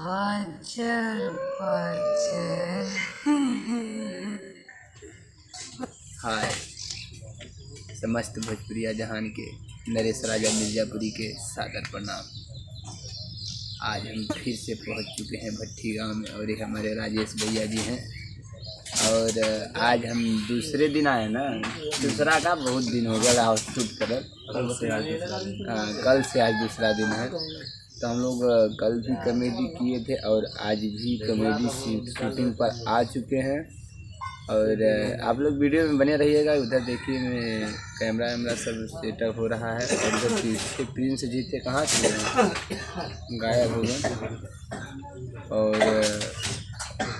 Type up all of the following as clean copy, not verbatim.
हाजर पाजर। हाय समस्त भोजपुरिया जहान के नरेश राजा मिर्जापुरी के सादर प्रणाम। आज हम फिर से पहुंच चुके हैं भट्टी गांव में और ये हमारे राजेश भैया जी हैं। और आज हम दूसरे दिन आए ना, दूसरा का बहुत दिन हो गया हाउस शूट कर। कल से आज दूसरा दिन है। तो हम लोग कल भी कॉमेडी किए थे और आज भी कॉमेडी शूटिंग पर आ चुके हैं। और आप लोग वीडियो में बने रहिएगा। उधर देखिए मैं कैमरा वैमरा सब सेटअप हो रहा है। और उधर पीछे प्रिंस जी थे, कहाँ चले गए, गायब हो गए। और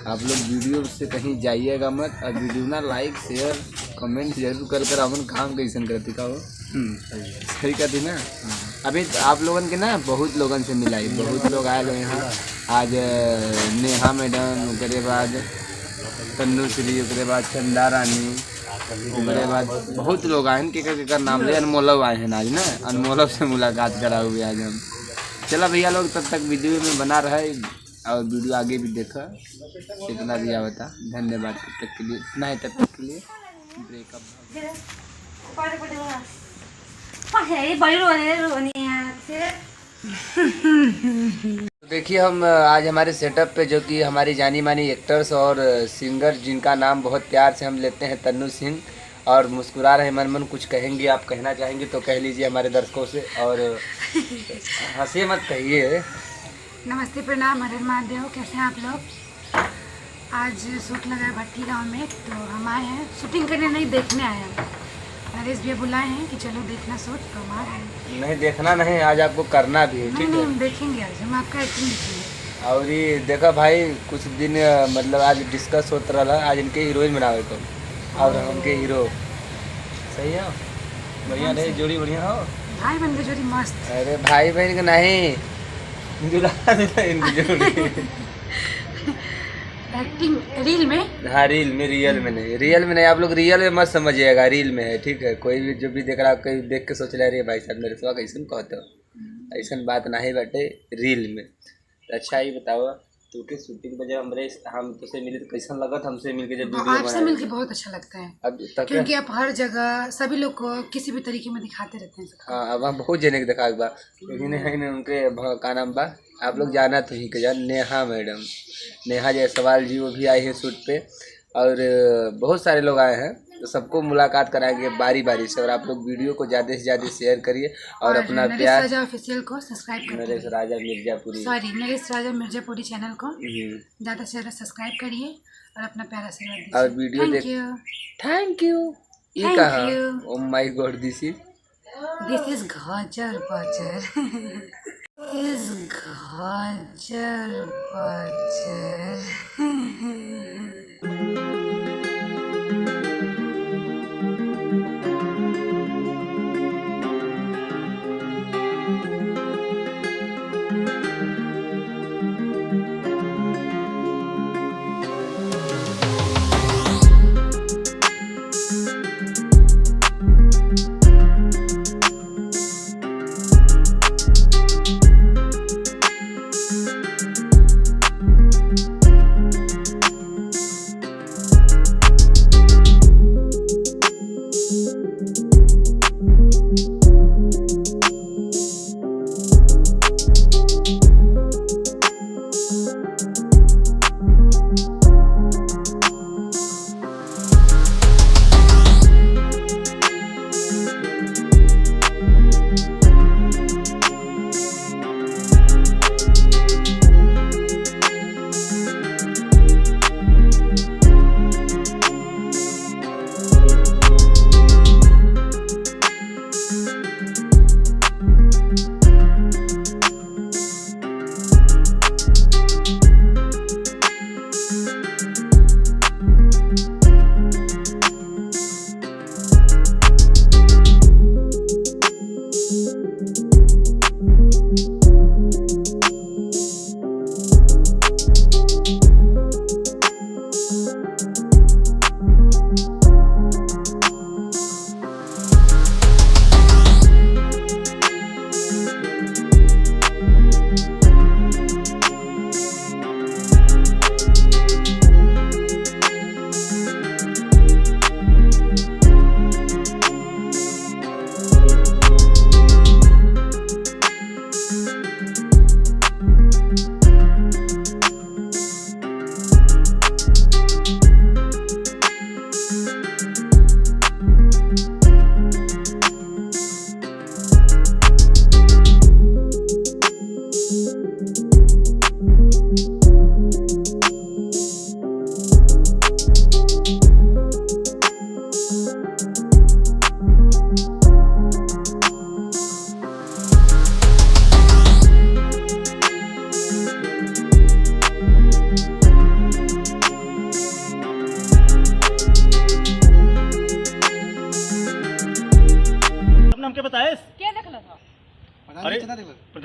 आप लोग वीडियो से कहीं जाइएगा मत। और वीडियो ना लाइक शेयर कमेंट जरूर कर अपन काम कैसन करती का हो सही करती ना। अभी तो आप लोगन के ना बहुत लोगन से मिलाई, बहुत लोग आए लोग यहाँ। आज नेहा मैडम, उसके बाद तन्नू श्री, उसके बाद चंदा रानी, उसके बाद बहुत लोग आए हैं। के नाम ले अनमोलव आए हैं आज ना। अनमोलव से मुलाकात करा हुई आज हम। चला भैया लोग तब तक वीडियो में बना रहे और वीडियो आगे भी देखा। इतना दिया बता, धन्यवाद तब तक के लिए। इतना है तब तक के लिए। ब्रेकअप देखिए हम आज हमारे सेटअप पे जो कि हमारी जानी मानी एक्टर्स और सिंगर जिनका नाम बहुत प्यार से हम लेते हैं तन्नू सिंह, और मुस्कुरा रहे मन मन। कुछ कहेंगे, आप कहना चाहेंगे तो कह लीजिए हमारे दर्शकों से। और हंसी मत कहिए। नमस्ते, प्रणाम, हर हर महादेव। कैसे हैं आप लोग? आज शूट लगा है भट्टी गांव में, तो हम आए हैं शूटिंग करने, नहीं देखने आए हैं। नरेश भैया बुलाए हैं कि चलो देखना शूट, तो हम आ गए। नहीं देखना नहीं, आज आपको करना भी है। ठीक है, हम देखेंगे, आज हम आपका एक्टिंग देखेंगे। और ये देखा भाई, कुछ दिन मतलब आज डिस्कस होता रहा, आज इनके हीरोइन बनावे तो और हमके हीरो। सही है, बढ़िया रहे जोड़ी, बढ़िया हो भाई बन के जोड़ी मस्त। अरे भाई बहन का नहीं, एक्टिंग रील में। हाँ रील में, रियल में नहीं, रियल में नहीं। आप लोग रियल में मत समझिएगा, रील में है। ठीक है, कोई भी जो भी देख रहा, कोई देख के सोच रहा है भाई साहब मेरे से कैसे कहते हो, ऐसा बात नहीं बाटे रील में। तो अच्छा ही बताओ, तो के शूटिंग में जब हम तुझसे मिले तो कैसा लगा था हमसे मिलके? जब वीडियो आपसे मिलके बहुत अच्छा लगता है। अब तक क्योंकि आप हर जगह सभी लोग को किसी भी तरीके में दिखाते रहते हैं। हाँ, अब हम बहुत जने के दिखा बा, लेकिन उनके का नाम बा, आप लोग जाना तो ही के जान, नेहा मैडम, नेहा जायसवाल जी, वो भी आई है शूट पे। और बहुत सारे लोग आए हैं, तो सबको मुलाकात कराएंगे बारी बारी से। और आप लोग वीडियो को ज़्यादा से ज़्यादा शेयर करिए और अपना प्यार नरेश राजा ऑफिशियल को सब्सक्राइब करिए। नरेश राजा मिर्जापुरी चैनल को ज़्यादा से ज़्यादा सब्सक्राइब करिए और अपना प्यार आशीर्वाद दीजिए। और वीडियो देख, थैंक यू। ये कहा, oh my God, this is गाजर पाजर। इस गाजर पाजर।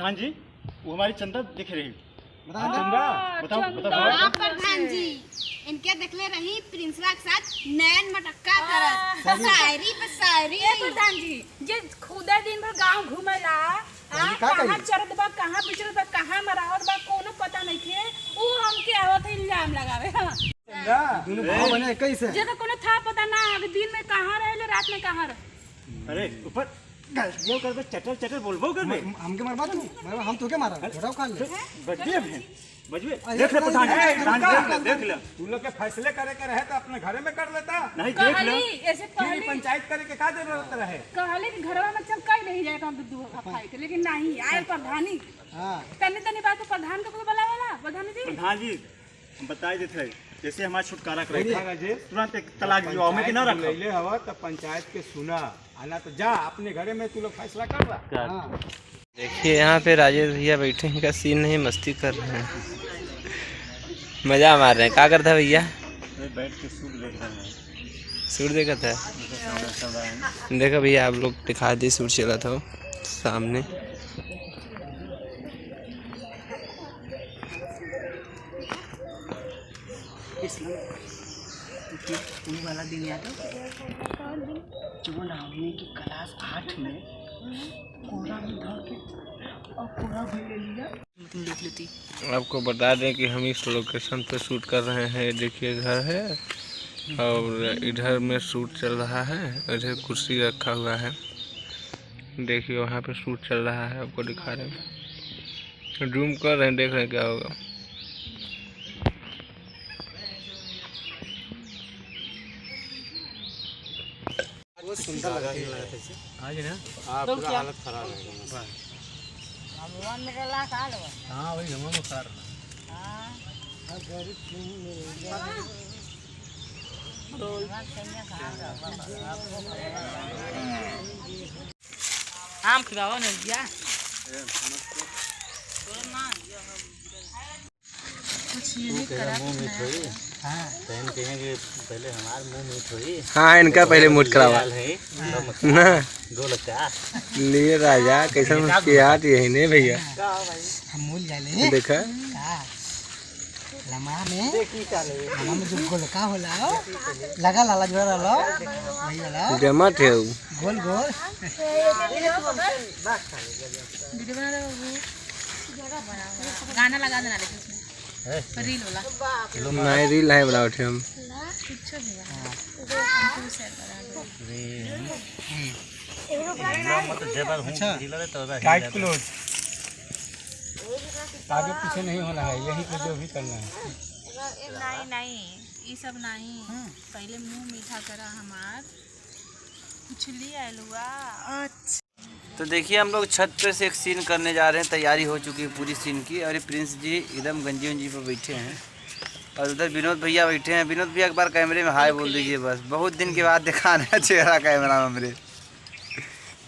प्रधान जी वो हमारी चंदा दिख रही। चंदा बताओ आप प्रधान जी इनके देखले रही प्रिंसवा के साथ नैन मटक्का करत शायरी पे शायरी। प्रधान जी जे खुदा दिन भर गांव घूमेला कहाँ चरत बा कहाँ पिछड़त बा कहाँ मरावत बा कोनो पता नहीं थे वो हमके आवत है इल्जाम लगावे। चंदा दोनों भाव बने कैसे जे तो कोनो था पता ना अभी दिन में कहाँ रहे रात में कहाँ रहे। अरे ऊपर ये कर चटर चटर बोलबो कर बे हमके मारबा तू हम तो के मारा छोड़ाओ खा ले बजबे है बजबे देख ले प्रधान जी देख ले तू लोग के फैसले करे के रहे तो अपने घरे में कर लेता नहीं देख ले कहली ऐसे फिर कहली पंचायत करे के का जरूरत रहे कहली कि घरवा में चल कई नहीं जाएगा दूध खाई के लेकिन नहीं आए प्रधानी हां तनी तनी बात प्रधान को बुलावेला प्रधान जी। प्रधान जी हम बताई देते हैं जैसे हमारा छुटकारा देखा करेगा जे तुरंत एक तलाक जवाब में कि ना रखो ले हवा तो पंचायत के सुना आना तो जा अपने घरे में तू लोग फैसला कर रहा। हां देखिए यहाँ पे राजेश भैया बैठे हैं, इनका सीन नहीं मस्ती कर रहे हैं, मजा मार रहे हैं। क्या करता है भैया? बैठ के सूट देख रहे हैं। सूट देखा था? देखो भैया आप लोग दिखा दी सूट चला था वो सामने। वाला दिन याद है जो नामने की क्लास 8 में कोरा में धर के और कोरा भी ले लिया तुम देख लेती। आपको बता दें कि हम इस लोकेशन पे शूट कर रहे हैं। देखिए घर है और इधर में शूट चल रहा है, इधर कुर्सी रखा हुआ है। देखिए वहाँ पे शूट चल रहा है, आपको दिखा रहे हैं, जूम कर रहे हैं, देख रहे हैं क्या होगा। बहुत सुंदर लगा है आज ना आप पूरा हालत खराब है। भगवान में ला साल हो हां वही हम बुखार आम खिलाओ ना भैया पहले हमारे मुंह में थोड़ी हाँ इनका पहले मूड खराब ना दो लगता लिए राजा कैसा मुस्कियात यही नहीं भैया। हम मूल जाले देखा लम्हा में लम्हा में जो गोलका होला लगा लाला जोड़ा लो वही वाला जमा थे गोल गोल वीडियो बना रहे हो गाना लगा देना लेकिन उसमें रील वाला नहीं रील है बनाओ थे हम। टाइट क्लोज आगे पीछे नहीं होना है, यही पे जो भी करना है। नहीं नहीं ये सब नहीं पहले मुंह मीठा करा हमार कुछ लिया हुआ। तो देखिए हम लोग छत पे से एक सीन करने जा रहे हैं, तैयारी हो चुकी है पूरी सीन की। और ये प्रिंस जी एकदम गंजी उंजी पर बैठे हैं और उधर विनोद भैया बैठे हैं। विनोद भैया एक बार कैमरे में हाय बोल दीजिए, बस बहुत दिन के बाद दिखाना है चेहरा कैमरा में मेरे।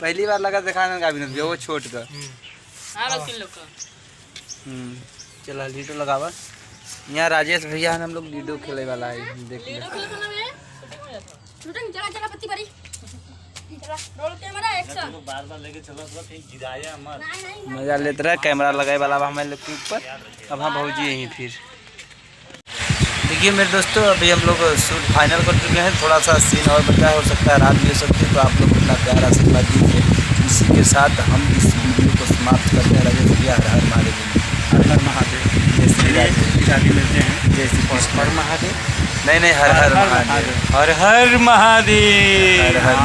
पहली बार लगा दिखाने का विनोद भैया, वो छोट का। चला लीडो लगावा। यहाँ राजेश भैया हम लोग लीडो खेले वाला है, देख लिया। बार लेके चलो कहीं गिराया मत। मजा लेते रहे, कैमरा लगाए वाला हमारे लोग के ऊपर। अब हाँ भाजी यहीं फिर देखिए मेरे दोस्तों, अभी हम लोग शूट फाइनल कर चुके हैं। थोड़ा सा सीन और बचा हो सकता है, रात भी हो सकती है, तो आप लोग अपना प्यार आशीर्वाद दीजिए। इसी के साथ हम इस वीडियो को समाप्त करते हैं। राजेश भैया हर हर महादेव, हर हर महादेव। जय श्री राधे शादी मिलते हैं। जय श्री कृष्ण। हर महादेव नहीं हर हर महादेव, हर हर महादेव। हर हर